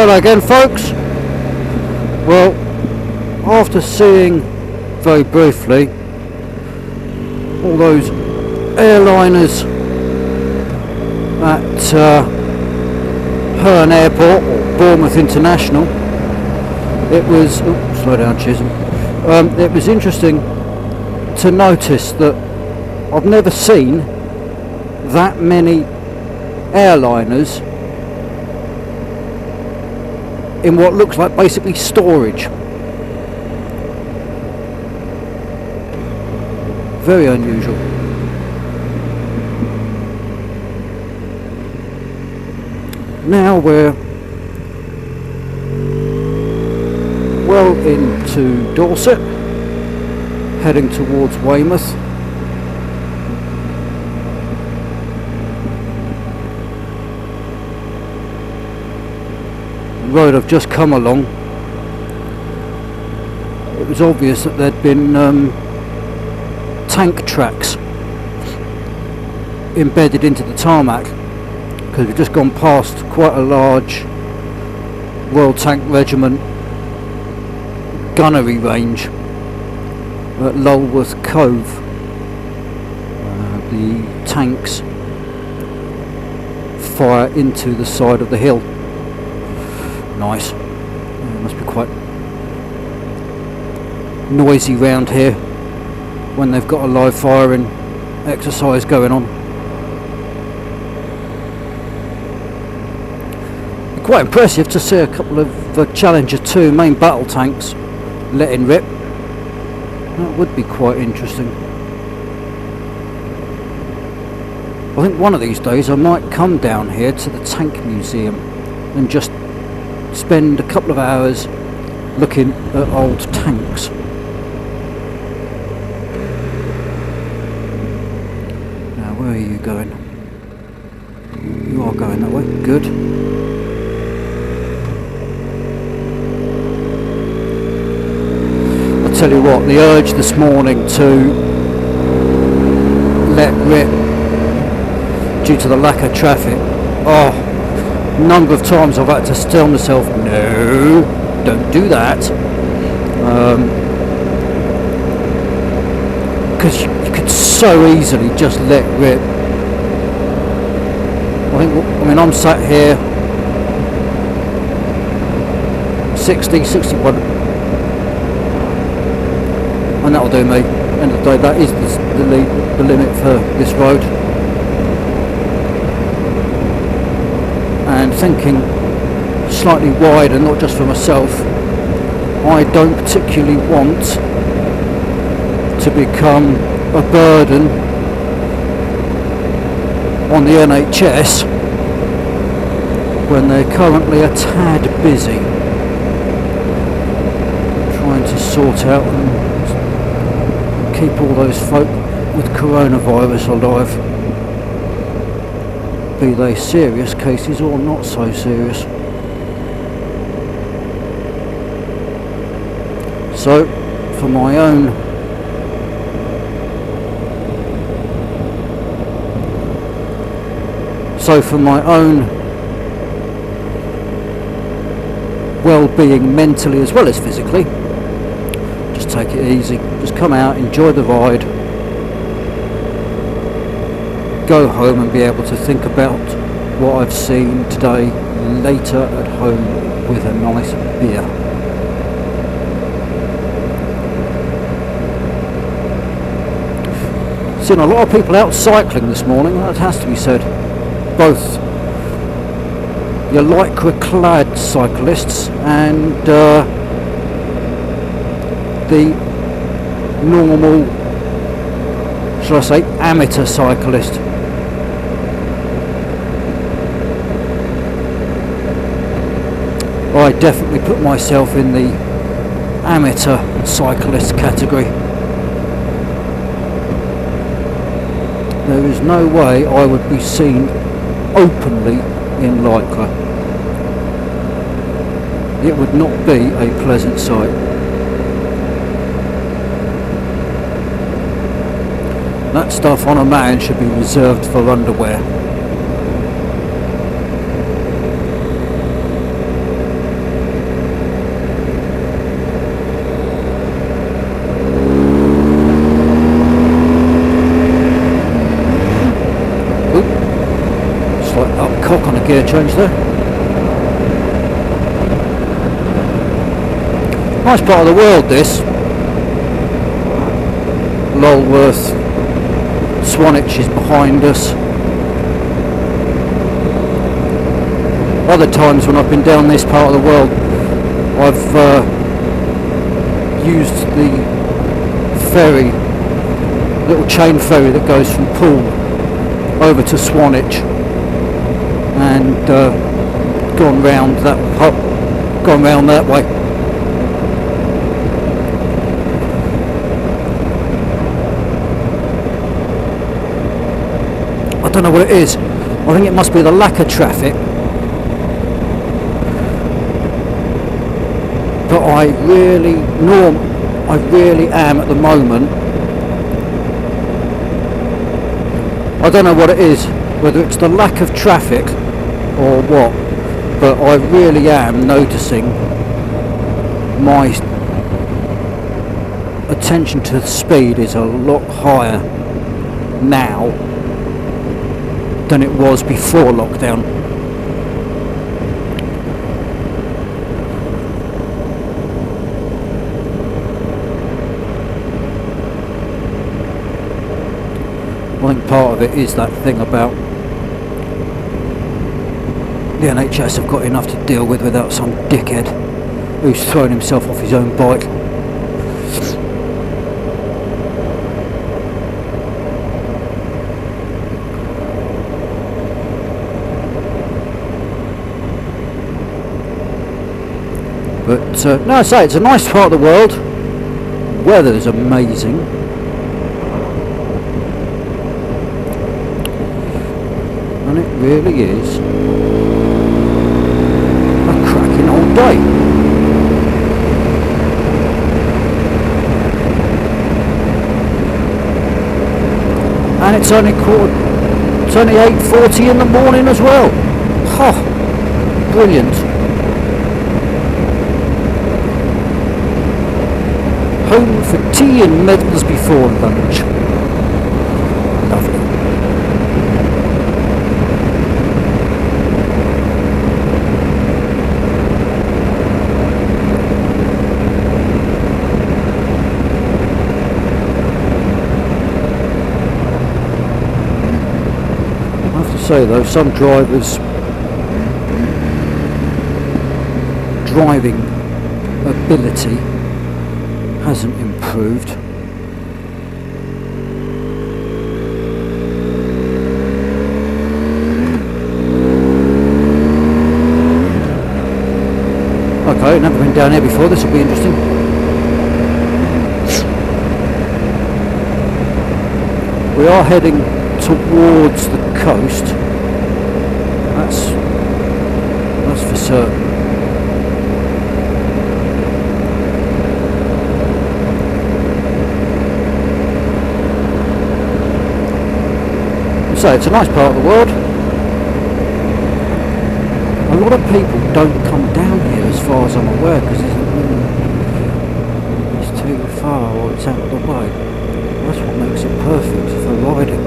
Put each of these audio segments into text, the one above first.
Hello again, folks. Well, after seeing very briefly all those airliners at Cunard Airport, or Bournemouth International, it was slow down, Chisholm. It was interesting to notice that I've never seen that many airliners in what looks like basically storage. Very unusual. Now we're well into Dorset, heading towards Weymouth. The road I've just come along, it was obvious that there'd been tank tracks embedded into the tarmac, because we've just gone past quite a large Royal Tank Regiment gunnery range at Lulworth Cove. The tanks fire into the side of the hill. Nice. It must be quite noisy round here when they've got a live firing exercise going on. Quite impressive to see a couple of Challenger 2 main battle tanks letting rip. That would be quite interesting. I think one of these days I might come down here to the tank museum and just spend a couple of hours looking at old tanks. Now, where are you going? You are going that way. Good. I'll tell you what, the urge this morning to let rip due to the lack of traffic. Oh, number of times I've had to tell myself, no, don't do that, because you could so easily just let rip. I mean, I'm sat here 60, 61, and that'll do me. End of the day, that is the limit for this road. And thinking slightly wider, not just for myself, I don't particularly want to become a burden on the NHS when they're currently a tad busy trying to sort out and keep all those folk with coronavirus alive, be they serious cases or not so serious. So for my own well-being mentally as well as physically, just take it easy, just come out, enjoy the ride, go home and be able to think about what I've seen today later at home with a nice beer. Seen a lot of people out cycling this morning, that has to be said. Both your lycra clad cyclists and the normal, shall I say, amateur cyclist. I definitely put myself in the amateur cyclist category. There is no way I would be seen openly in lycra. It would not be a pleasant sight. That stuff on a man should be reserved for underwear. on the gear change there. Nice part of the world, this. Lulworth, Swanage is behind us. Other times when I've been down this part of the world, I've used the ferry, little chain ferry that goes from Poole over to Swanage, and gone round that way. I don't know what it is. I think it must be the lack of traffic. But I really am at the moment. I don't know what it is, whether it's the lack of traffic or what, but I really am noticing my attention to the speed is a lot higher now than it was before lockdown. I think part of it is that thing about the NHS have got enough to deal with without some dickhead who's thrown himself off his own bike. But no, I say it's a nice part of the world. Weather's amazing. And it really is a cracking old day. And it's only 8:40 in the morning as well. Oh, brilliant. Home for tea and medals before lunch. Lovely. I have to say though, some drivers' driving ability hasn't improved. Okay, never been down here before, this will be interesting. We are heading towards the coast. That's for certain. So it's a nice part of the world. A lot of people don't come down here as far as I'm aware because it's too far or it's out of the way. That's what makes it perfect for riding.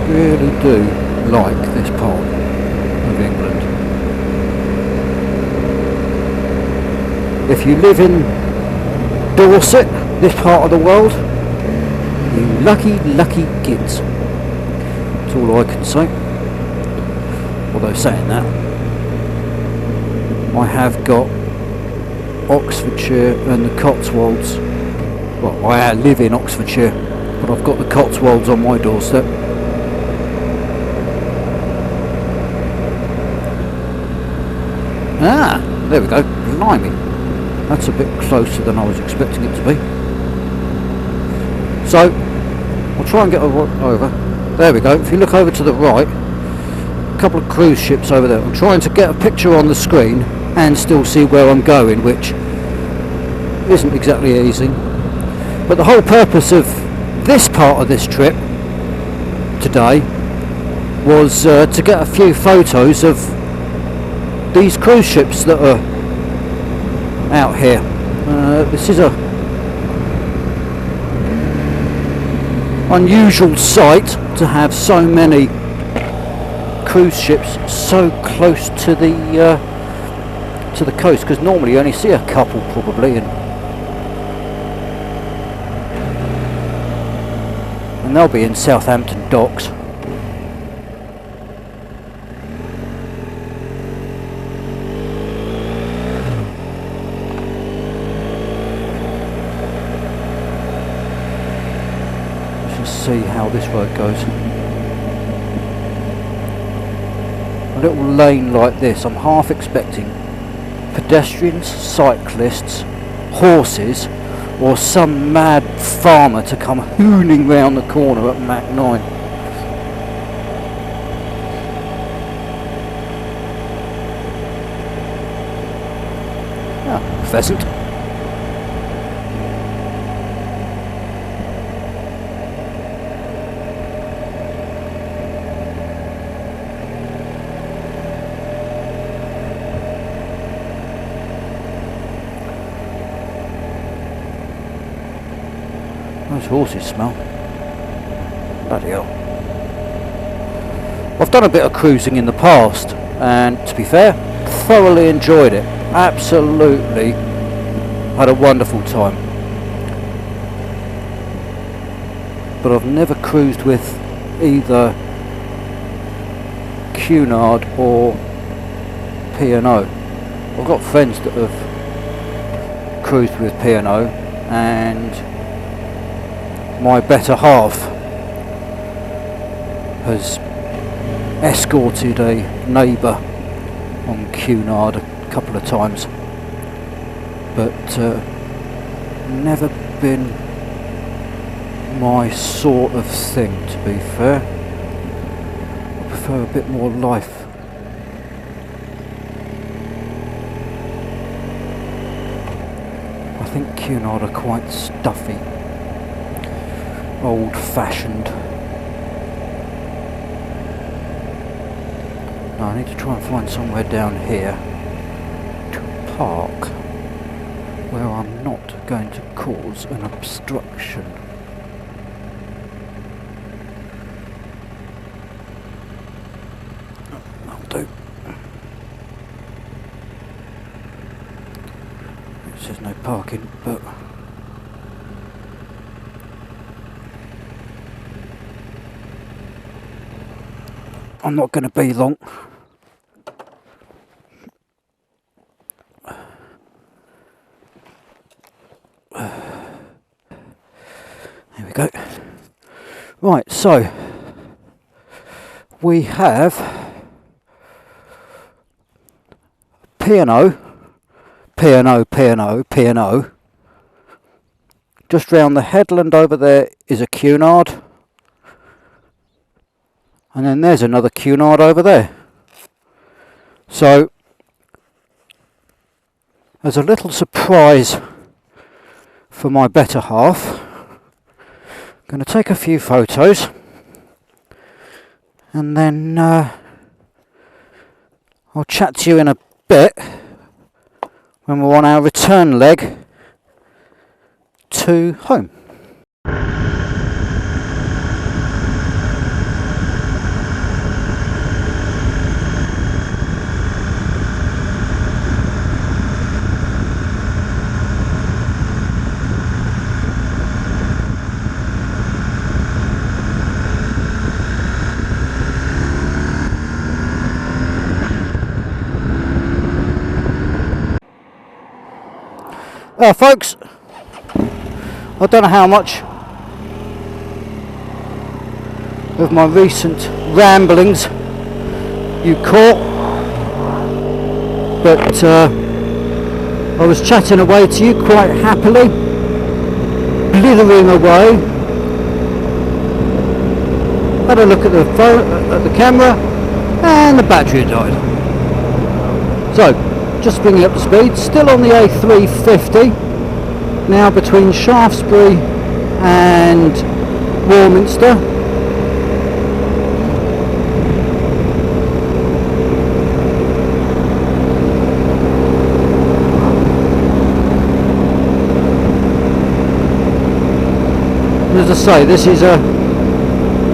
Really do like this part of England. If you live in Dorset, this part of the world, you lucky kids. That's all I can say. Although saying that, I have got Oxfordshire and the Cotswolds. Well, I live in Oxfordshire, but I've got the Cotswolds on my doorstep. Ah, there we go. Blimey. That's a bit closer than I was expecting it to be. So, I'll try and get over. There we go. If you look over to the right, a couple of cruise ships over there. I'm trying to get a picture on the screen and still see where I'm going, which isn't exactly easy. But the whole purpose of this part of this trip today was to get a few photos of these cruise ships that are out here. This is a unusual sight to have so many cruise ships so close to the coast, because normally you only see a couple probably, and they'll be in Southampton docks. See how this road goes. A little lane like this, I'm half expecting pedestrians, cyclists, horses, or some mad farmer to come hooning round the corner at Mach 9. Ah, pheasant. Those horses smell. Bloody hell. I've done a bit of cruising in the past, and to be fair, thoroughly enjoyed it. Absolutely had a wonderful time. But I've never cruised with either Cunard or P&O. I've got friends that have cruised with P&O, and my better half has escorted a neighbour on Cunard a couple of times, but never been my sort of thing, to be fair. I prefer a bit more life. I think Cunard are quite stuffy, old-fashioned. Now I need to try and find somewhere down here to park where I'm not going to cause an obstruction. That'll do. It says no parking, but I'm not going to be long. There we go. Right, so we have P&O, just round the headland over there is a Cunard. And then there's another Cunard over there. So, as a little surprise for my better half, I'm going to take a few photos, and then I'll chat to you in a bit when we're on our return leg to home. Folks, I don't know how much of my recent ramblings you caught, but I was chatting away to you quite happily, blithering away. Had a look at the phone, at the camera, and the battery had died. So, just bringing up the speed, still on the A350, now between Shaftesbury and Warminster. As I say, this is a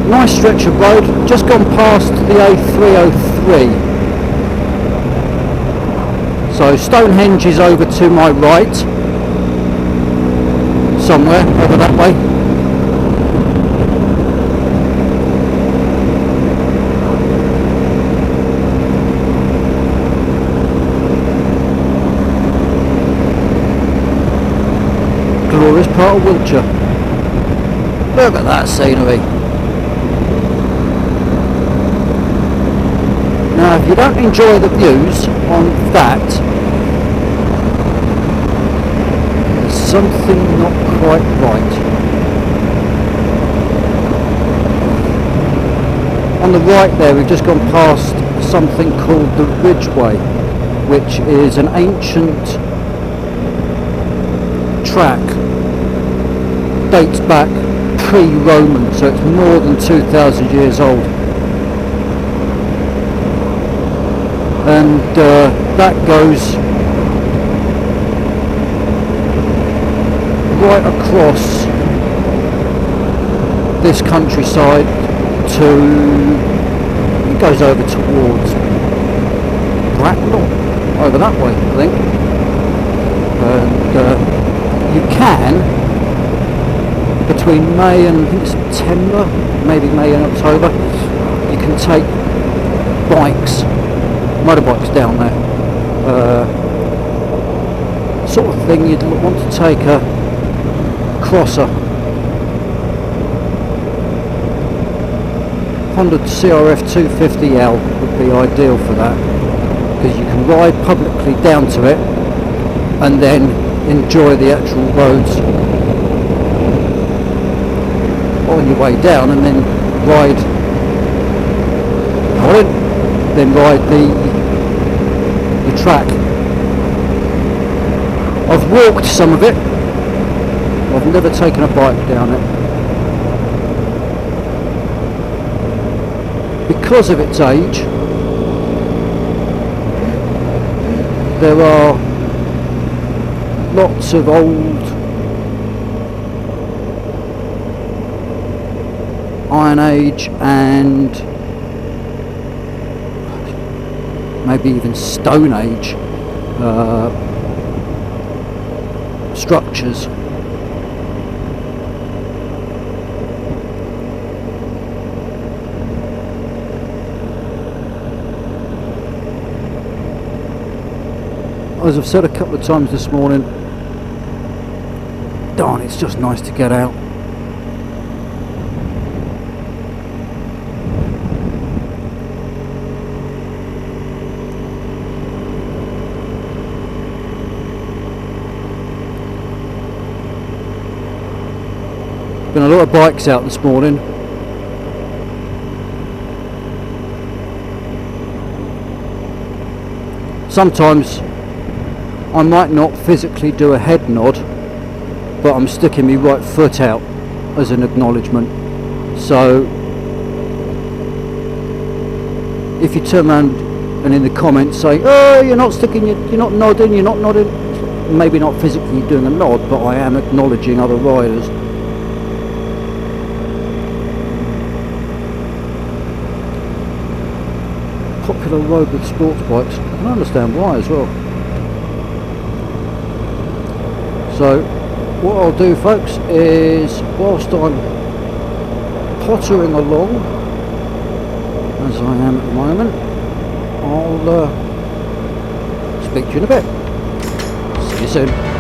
nice stretch of road, just gone past the A303. So Stonehenge is over to my right, somewhere over that way. Glorious part of Wiltshire. Look at that scenery. Now if you don't enjoy the views on that, there's something not quite right. On the right there we've just gone past something called the Ridgeway, which is an ancient track, dates back pre-Roman, so it's more than 2,000 years old. And that goes right across this countryside to, it goes over towards Bracknell, over that way I think. And you can, between May and I think September, maybe May and October, you can take motorbikes down there. Sort of thing you'd want to take a crosser. Honda CRF 250L would be ideal for that, because you can ride publicly down to it and then enjoy the actual roads on your way down, and then ride the track. I've walked some of it, I've never taken a bike down it because of its age. There are lots of old Iron Age and maybe even Stone Age structures. As I've said a couple of times this morning, darn, it's just nice to get out. Been a lot of bikes out this morning. Sometimes I might not physically do a head nod, but I'm sticking my right foot out as an acknowledgement. So if you turn around and in the comments say, "Oh, you're not nodding," maybe not physically doing a nod, but I am acknowledging other riders. Popular road with sports bikes. I can understand why as well. So what I'll do, folks, is whilst I'm pottering along, as I am at the moment, I'll speak to you in a bit. See you soon.